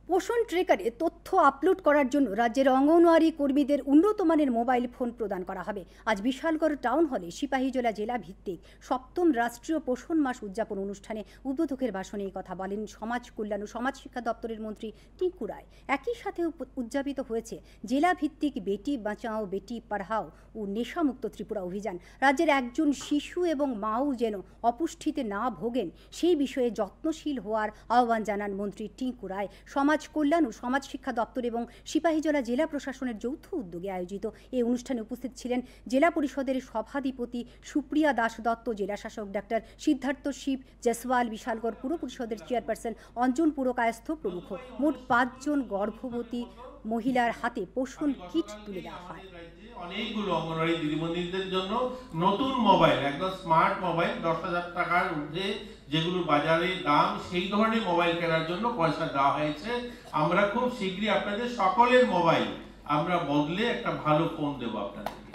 পোষণ ট্রেকারে তথ্য আপলোড করার জন্য রাজ্যের অঙ্গনওয়াড়ি কর্মীদের উন্নত মানের মোবাইল ফোন প্রদান করা হবে। আজ বিশালগড় টাউন হলে সিপাহীজলা জেলা ভিত্তিক সপ্তম রাষ্ট্রীয় পোষণ মাস উদযাপন অনুষ্ঠানে উদ্বোধকের ভাষণে এই কথা বলেন সমাজ কল্যাণ ও সমাজ শিক্ষা দপ্তরের মন্ত্রী টিঙ্কু রায়। একই সাথে উদযাপিত হয়েছে জেলা ভিত্তিক বেটি বাঁচাও বেটি পড়াও ও নেশামুক্ত ত্রিপুরা অভিযান। রাজ্যের একজন শিশু এবং মাও যেন অপুষ্টিতে না ভোগেন সেই বিষয়ে যত্নশীল হওয়ার আহ্বান জানান মন্ত্রী টিঙ্কু রায়। সমাজ কল্যাণ ও সমাজ শিক্ষা দপ্তর এবং সিপাহীজলা জেলা প্রশাসনের যৌথ উদ্যোগে আয়োজিত এই অনুষ্ঠানে উপস্থিত ছিলেন জেলা পরিষদের সভাধিপতি সুপ্রিয়া দাস দত্ত, জেলা শাসক ডাক্তার সিদ্ধার্থ শিব জয়সওয়াল, বিশালগড় পুর পরিষদের চেয়ারপারসন অঞ্জন পুরকায়স্থ প্রমুখ। মোট 5 জন গর্ভবতী মহিলার হাতে পোষণ কিট তুলে দেওয়া হয়। অনেকগুলো অঙ্গনওয়াড়ি দিদিমণিদের জন্য নতুন মোবাইল, একদম স্মার্ট মোবাইল 10,000 টাকার ঊর্ধ্বে যেগুলো বাজারে দাম, সেই ধরনের মোবাইল কেনার জন্য পয়সা দেওয়া হয়েছে। আমরা খুব শীঘ্রই আপনাদের সকলের মোবাইল আমরা বদলে একটা ভালো ফোন দেবো আপনাদেরকে।